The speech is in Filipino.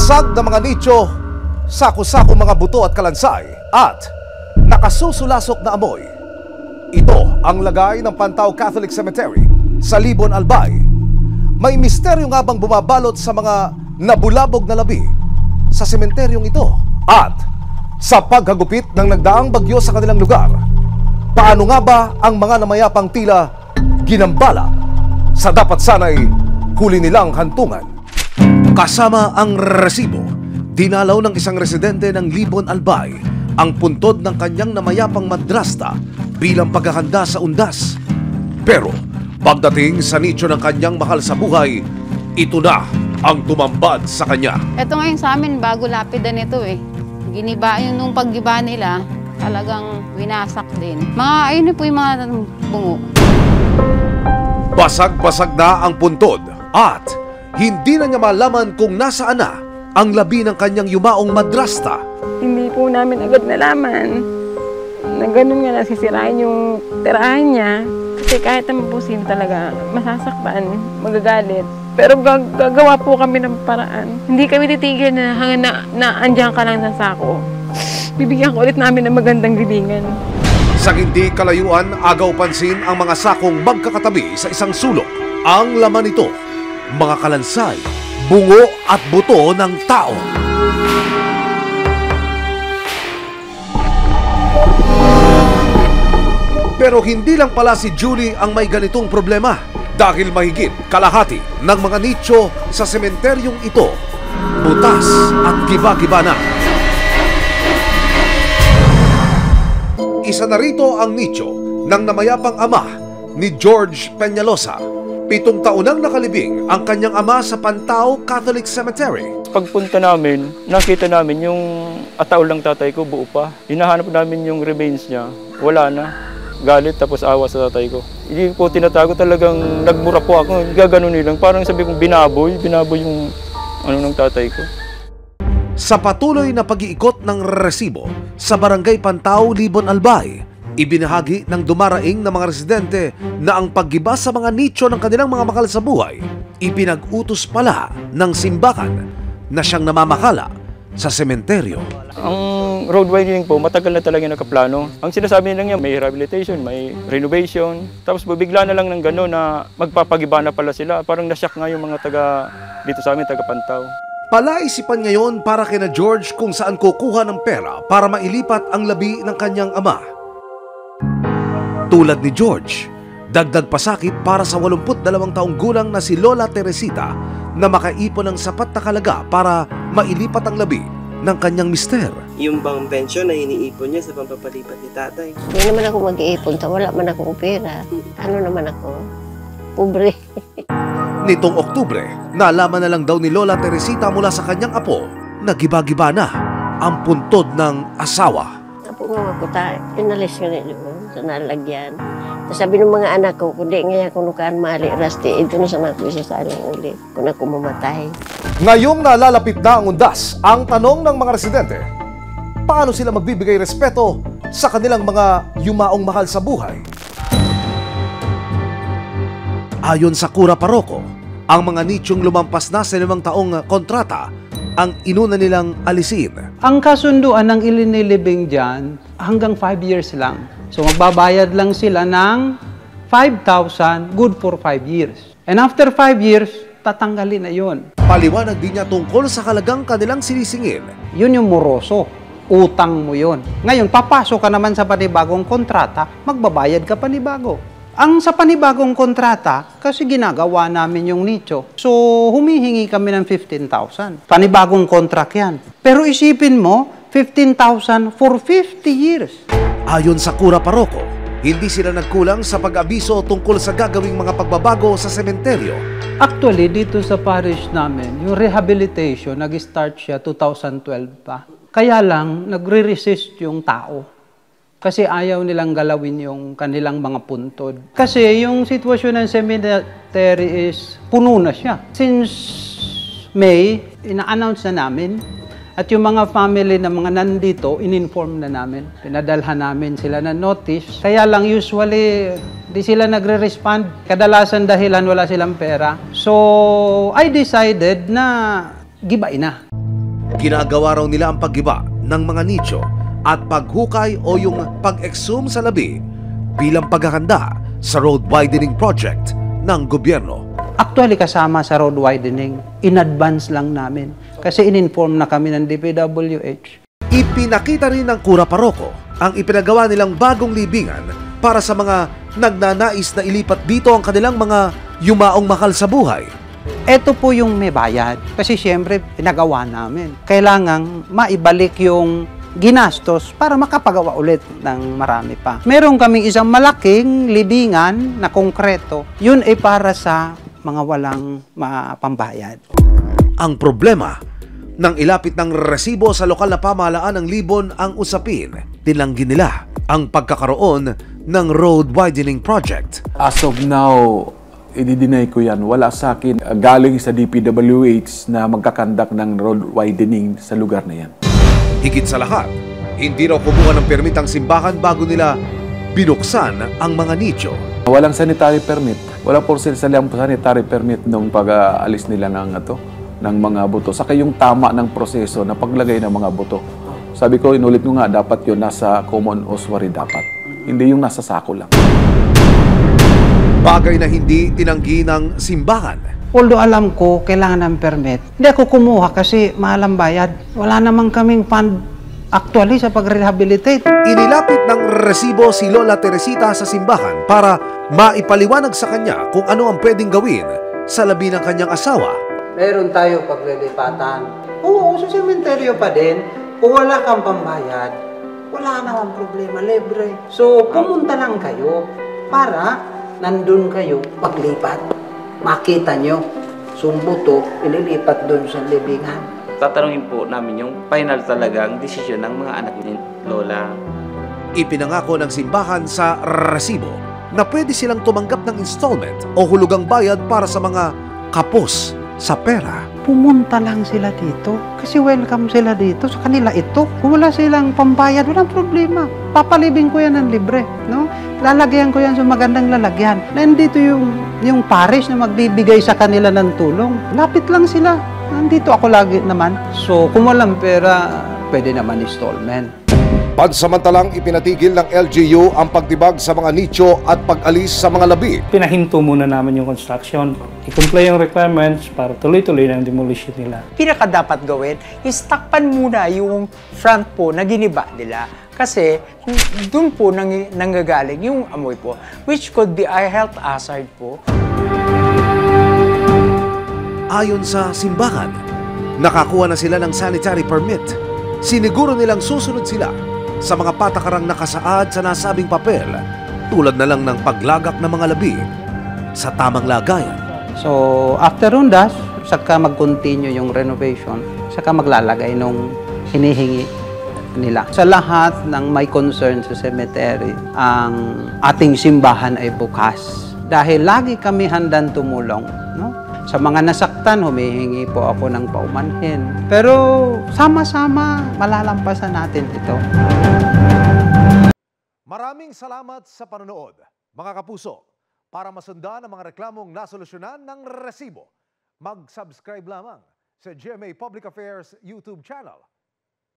Basag na mga nicho, sako-sako mga buto at kalansay, at nakasusulasok na amoy. Ito ang lagay ng Pantao Catholic Cemetery sa Libon, Albay. May misteryo nga bang bumabalot sa mga nabulabog na labi sa sementeryong ito? At sa paghagupit ng nagdaang bagyo sa kanilang lugar, paano nga ba ang mga namayapang tila ginambala sa dapat sana'y huli nilang hantungan? Kasama ang resibo, dinalaw ng isang residente ng Libon, Albay ang puntod ng kanyang namayapang madrasta bilang paghahanda sa undas. Pero pagdating sa nicho ng kanyang mahal sa buhay, ito na ang tumambad sa kanya. Ito ngayon sa amin, bago lapidan ito eh. Giniba, yung nung paggiba nila, talagang winasak din. Ayun po yung mga bungo. Basag-basag na ang puntod at hindi na niya malaman kung nasaan na ang labi ng kanyang yumaong madrasta. Hindi po namin agad nalaman na ganun nga nasisirain yung tirahan niya. Kasi kahit naman po sino talaga masasaktan, magagalit. Pero gagawa po kami ng paraan. Hindi kami titigil na hanggang na andyan ka lang sa sako. Bibigyan ko ulit namin ng magandang libingan. Sa hindi kalayuan, agaw pansin ang mga sakong magkakatabi sa isang sulok. Ang laman nito, mga kalansay, bungo at buto ng tao. Pero hindi lang pala si Julie ang may ganitong problema dahil mahigit kalahati ng mga nicho sa sementeryong ito butas at giba-giba na. Isa na rito ang nicho ng namayapang ama ni George Peñalosa. 7 taon nang nakalibing ang kanyang ama sa Pantao Catholic Cemetery. Pagpunta namin, nakita namin yung ataol ng tatay ko buo pa. Hinahanap namin yung remains niya, wala na. Galit tapos awa sa tatay ko. Hindi po tinatago, talagang nagmura po ako. Gaganon nilang, parang sabi kong binaboy yung ng tatay ko. Sa patuloy na pag-iikot ng resibo sa Barangay Pantao, Libon, Albay, ibinahagi ng dumaraing na mga residente na ang paggiba sa mga nicho ng kanilang mga makal sa buhay, ipinag-utos pala ng simbahan na siyang namamakala sa sementeryo. Ang road widening po, matagal na talaga nakaplano. Ang sinasabi nila niya, may rehabilitation, may renovation. Tapos bigla na lang ng gano'n na magpapagiba na pala sila. Parang nasyak nga yung mga taga dito sa amin, taga Pantao. Palaisipan ngayon para kina George kung saan kukuha ng pera para mailipat ang labi ng kanyang ama. Tulad ni George, dagdag pasakit para sa 82 taong gulang na si Lola Teresita na makaipon ng sapat na kalaga para mailipat ang labi ng kanyang mister. Yung bang pensyon na iniipon niya sa pampapalipat ni tatay? Hindi naman ako mag-iipon, wala man akong pera. Ano naman ako? Pobre. Nitong Oktubre, nalaman na lang daw ni Lola Teresita mula sa kanyang apo na giba-giba na ang puntod ng asawa. Apo nga ako tayo, inalis ko na doon sa nalagyan. Tapos sabi ng mga anak ko, kundi ngayon kung nukaan mali, rasti, ito na sa mga kuya sa alang ulit, kung ako mamatay. Ngayong nalalapit na ang undas, ang tanong ng mga residente, paano sila magbibigay respeto sa kanilang mga yumaong mahal sa buhay? Ayon sa Kura Paroko, ang mga nichong lumampas na sa 5 taong kontrata ang inuna nilang alisin. Ang kasunduan ng ilinilibing dyan, hanggang 5 years lang. So magbabayad lang sila ng 5,000, good for 5 years. And after 5 years, tatanggalin na yun. Paliwanag din niya tungkol sa halagang kanilang sinisingil. Yun yung moroso. Utang mo yun. Ngayon, papasok ka naman sa panibagong kontrata, magbabayad ka panibago. Ang sa panibagong kontrata, kasi ginagawa namin yung nicho. So, humihingi kami ng 15,000. Panibagong contract yan. Pero isipin mo, 15,000 for 50 years. Ayon sa Kura Paroko, hindi sila nagkulang sa pag-abiso tungkol sa gagawing mga pagbabago sa sementeryo. Actually, dito sa parish namin, yung rehabilitation, nag-start siya 2012 pa. Kaya lang, nagre-resist yung tao. Kasi ayaw nilang galawin yung kanilang mga puntod. Kasi yung sitwasyon ng cemetery is puno na siya. Since May, ina-announce na namin. At yung mga family na mga nandito, in-inform na namin. Pinadalhan namin sila ng notice. Kaya lang usually, di sila nagre-respond. Kadalasan dahilan wala silang pera. So, I decided na gibain na. Ginagawa raw nila ang paggiba ng mga nicho at paghukay o yung pag-exhume sa labi bilang paghahanda sa road widening project ng gobyerno. Actually, kasama sa road widening, in advance lang namin. Kasi in-inform na kami ng DPWH. Ipinakita rin ng Kura Paroko ang ipinagawa nilang bagong libingan para sa mga nagnanais na ilipat dito ang kanilang mga yumaong mahal sa buhay. Ito po yung may bayad. Kasi siyempre, pinagawa namin. Kailangang maibalik yung ginastos para makapagawa ulit ng marami pa. Meron kaming isang malaking libingan na konkreto. Yun ay para sa mga walang pambayad. Ang problema, nang ilapit ng resibo sa lokal na pamahalaan ng Libon ang usapin, tinanggi nila ang pagkakaroon ng road widening project. As of now, i-deny ko yan. Wala sa akin galing sa DPWH na magkakandak ng road widening sa lugar na yan. Higit sa lahat, hindi raw kumuha ng permit ang simbahan bago nila binuksan ang mga nicho. Walang sanitary permit. Wala po silang sanitary permit nung pag-aalis nila ng mga buto. Saka yung tama ng proseso na paglagay ng mga buto. Sabi ko, inulit ko nga, dapat yun nasa common ossuary dapat. Hindi yung nasa sako lang. Bagay na hindi tinanggi ng simbahan. Although alam ko, kailangan ng permit. Hindi ako kumuha kasi mahal ang bayad. Wala namang kaming fund actually sa pag-rehabilitate. Inilapit ng resibo si Lola Teresita sa simbahan para maipaliwanag sa kanya kung ano ang pwedeng gawin sa labi ng kanyang asawa. Meron tayo paglilipatan. Oo, sa sementeryo pa din. Kung wala kang pambayad, wala namang problema, libre. So, pumunta lang kayo para nandun kayo paglipat. Makita nyo, sumbuto, ililipat doon sa libingan. Tatanungin po namin yung final talagang desisyon ng mga anak ni Lola. Ipinangako ng simbahan sa resibo na pwede silang tumanggap ng installment o hulugang bayad para sa mga kapos sa pera. Pumunta lang sila dito kasi welcome sila dito. Sa kanila ito. Kung wala silang pambayad, walang problema. Papalibing ko yan ng libre. No? Lalagyan ko yan sa magandang lalagyan. Nandito yung parish na magbibigay sa kanila ng tulong. Lapit lang sila. Nandito ako lagi naman. So, kung walang pera, pwede naman installment. Pansamantalang ipinatigil ng LGU ang pagtibag sa mga nicho at pag-alis sa mga labi. Pinahinto muna namin yung construction. I-comply yung requirements para tuloy-tuloy na yung demolition nila. Pinaka dapat gawin is takpan muna yung front po na giniba nila. Kasi doon po nanggagaling yung amoy po, which could be a health hazard po. Ayon sa simbahan, nakakuha na sila ng sanitary permit. Siniguro nilang susunod sila sa mga patakarang nakasaad sa nasabing papel, tulad na lang ng paglagak ng mga labi sa tamang lagayan. So, after rundas, saka mag-continue yung renovation, saka maglalagay nung hinihingi nila. Sa lahat ng may concern sa cemetery, ang ating simbahan ay bukas. Dahil lagi kami handang tumulong, no? Sa mga nasaktan, humihingi po ako ng paumanhin. Pero sama-sama, malalampasan natin ito. Maraming salamat sa panonood, mga kapuso. Para masundan ang mga reklamong nasolusyonan ng resibo, mag-subscribe lamang sa GMA Public Affairs YouTube channel.